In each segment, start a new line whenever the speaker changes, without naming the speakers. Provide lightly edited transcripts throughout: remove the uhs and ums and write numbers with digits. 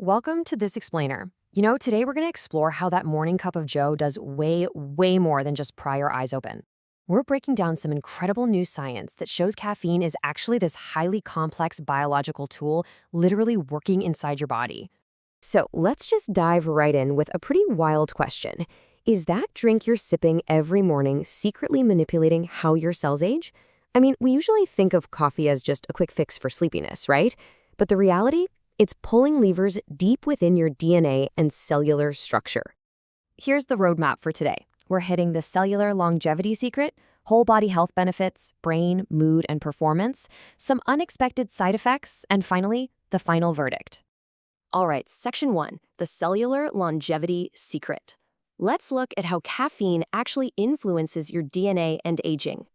Welcome to This Explainer. Today we're going to explore how that morning cup of joe does way, way more than just pry your eyes open. We're breaking down some incredible new science that shows caffeine is actually this highly complex biological tool literally working inside your body. So let's just dive right in with a pretty wild question. Is that drink you're sipping every morning secretly manipulating how your cells age? I mean, we usually think of coffee as just a quick fix for sleepiness, right? But the reality? It's pulling levers deep within your DNA and cellular structure. Here's the roadmap for today. We're hitting the cellular longevity secret, whole body health benefits, brain, mood, and performance, some unexpected side effects, and finally, the final verdict. All right, section 1, the cellular longevity secret. Let's look at how caffeine actually influences your DNA and aging.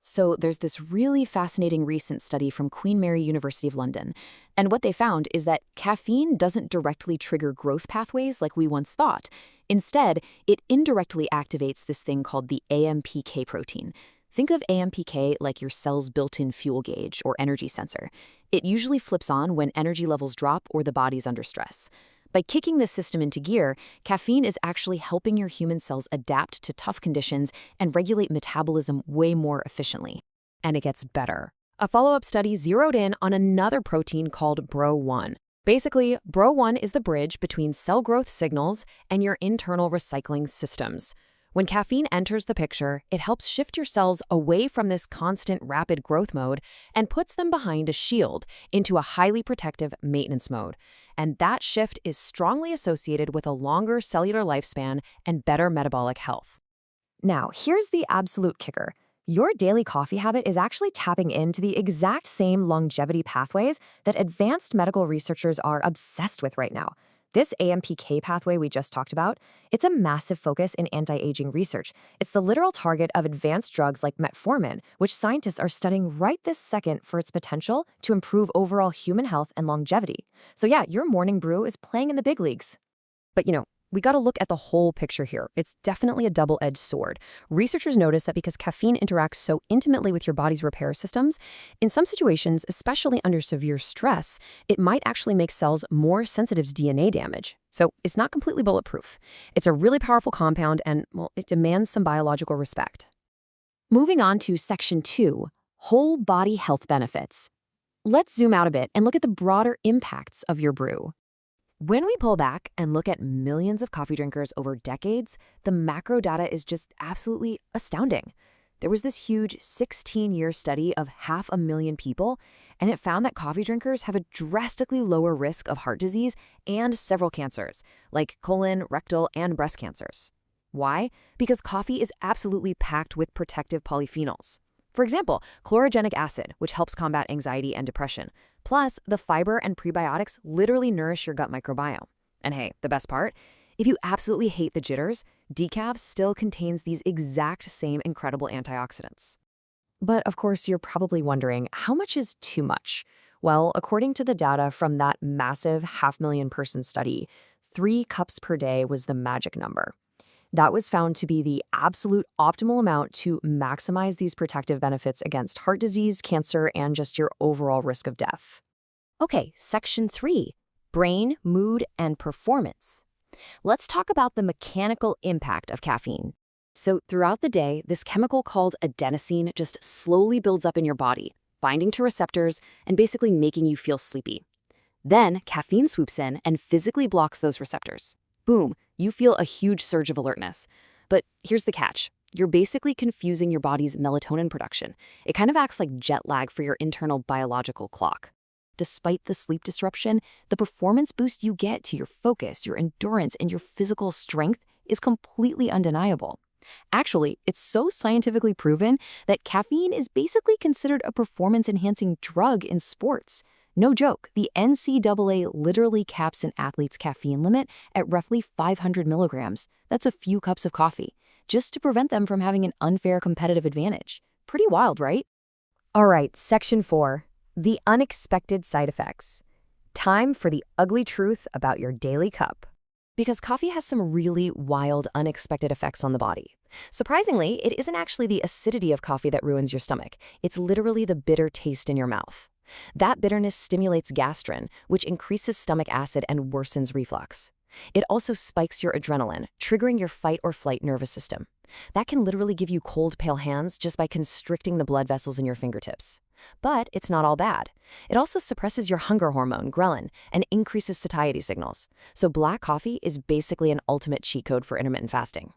So there's this really fascinating recent study from Queen Mary University of London. And what they found is that caffeine doesn't directly trigger growth pathways like we once thought. Instead, it indirectly activates this thing called the AMPK protein. Think of AMPK like your cell's built-in fuel gauge or energy sensor. It usually flips on when energy levels drop or the body's under stress. By kicking this system into gear, caffeine is actually helping your human cells adapt to tough conditions and regulate metabolism way more efficiently. And it gets better. A follow-up study zeroed in on another protein called BRO1. Basically, BRO1 is the bridge between cell growth signals and your internal recycling systems. When caffeine enters the picture, it helps shift your cells away from this constant rapid growth mode and puts them behind a shield into a highly protective maintenance mode. And that shift is strongly associated with a longer cellular lifespan and better metabolic health. Now, here's the absolute kicker. Your daily coffee habit is actually tapping into the exact same longevity pathways that advanced medical researchers are obsessed with right now. This AMPK pathway we just talked about, it's a massive focus in anti-aging research. It's the literal target of advanced drugs like metformin, which scientists are studying right this second for its potential to improve overall human health and longevity. So yeah, your morning brew is playing in the big leagues. But we got to look at the whole picture here. It's definitely a double-edged sword. Researchers notice that because caffeine interacts so intimately with your body's repair systems, in some situations, especially under severe stress, it might actually make cells more sensitive to DNA damage. So it's not completely bulletproof. It's a really powerful compound and, well, it demands some biological respect. Moving on to section 2, whole body health benefits. Let's zoom out a bit and look at the broader impacts of your brew. When we pull back and look at millions of coffee drinkers over decades, the macro data is just absolutely astounding. There was this huge 16-year study of 500,000 people, and it found that coffee drinkers have a drastically lower risk of heart disease and several cancers, like colon, rectal, and breast cancers. Why? Because coffee is absolutely packed with protective polyphenols. For example, chlorogenic acid, which helps combat anxiety and depression. Plus, the fiber and prebiotics literally nourish your gut microbiome. And hey, the best part? If you absolutely hate the jitters, decaf still contains these exact same incredible antioxidants. But of course, you're probably wondering, how much is too much? Well, according to the data from that massive 500,000-person study, 3 cups per day was the magic number. That was found to be the absolute optimal amount to maximize these protective benefits against heart disease, cancer, and just your overall risk of death. Okay, section 3, brain, mood, and performance. Let's talk about the mechanical impact of caffeine. So throughout the day, this chemical called adenosine just slowly builds up in your body, binding to receptors and basically making you feel sleepy. Then caffeine swoops in and physically blocks those receptors. Boom, you feel a huge surge of alertness. But here's the catch. You're basically confusing your body's melatonin production. It kind of acts like jet lag for your internal biological clock. Despite the sleep disruption, the performance boost you get to your focus, your endurance, and your physical strength is completely undeniable. Actually, it's so scientifically proven that caffeine is basically considered a performance-enhancing drug in sports. No joke, the NCAA literally caps an athlete's caffeine limit at roughly 500 milligrams. That's a few cups of coffee, just to prevent them from having an unfair competitive advantage. Pretty wild, right? All right, section 4, the unexpected side effects. Time for the ugly truth about your daily cup. Because coffee has some really wild, unexpected effects on the body. Surprisingly, it isn't actually the acidity of coffee that ruins your stomach. It's literally the bitter taste in your mouth.
That bitterness stimulates gastrin, which increases stomach acid and worsens reflux. It also spikes your adrenaline, triggering your fight or flight nervous system. That can literally give you cold, pale hands just by constricting the blood vessels in your fingertips. But it's not all bad. It also suppresses your hunger hormone, ghrelin, and increases satiety signals. So black coffee is basically an ultimate cheat code for intermittent fasting.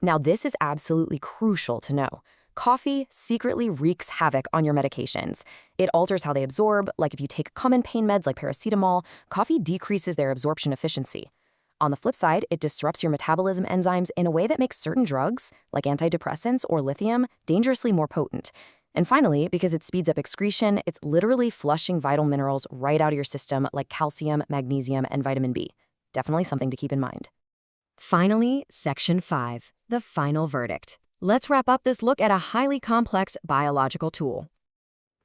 Now, this is absolutely crucial to know. Coffee secretly wreaks havoc on your medications. It alters how they absorb, like if you take common pain meds like paracetamol, coffee decreases their absorption efficiency. On the flip side, it disrupts your metabolism enzymes in a way that makes certain drugs, like antidepressants or lithium, dangerously more potent. And finally, because it speeds up excretion, it's literally flushing vital minerals right out of your system like calcium, magnesium, and vitamin B. Definitely something to keep in mind. Finally, Section 5, the final verdict. Let's wrap up this look at a highly complex biological tool.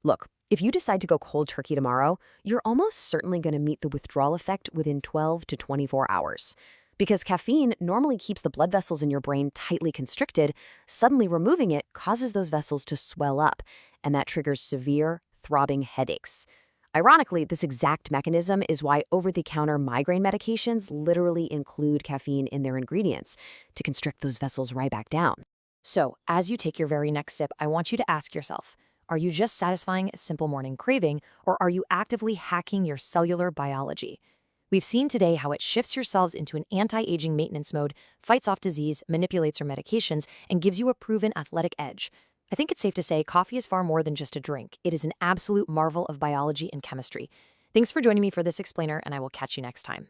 Look, if you decide to go cold turkey tomorrow, you're almost certainly going to meet the withdrawal effect within 12 to 24 hours. Because caffeine normally keeps the blood vessels in your brain tightly constricted, suddenly removing it causes those vessels to swell up, and that triggers severe, throbbing headaches. Ironically, this exact mechanism is why over-the-counter migraine medications literally include caffeine in their ingredients to constrict those vessels right back down. So, as you take your very next sip, I want you to ask yourself, are you just satisfying a simple morning craving, or are you actively hacking your cellular biology? We've seen today how it shifts your cells into an anti-aging maintenance mode, fights off disease, manipulates your medications, and gives you a proven athletic edge. I think it's safe to say coffee is far more than just a drink. It is an absolute marvel of biology and chemistry. Thanks for joining me for this explainer, and I will catch you next time.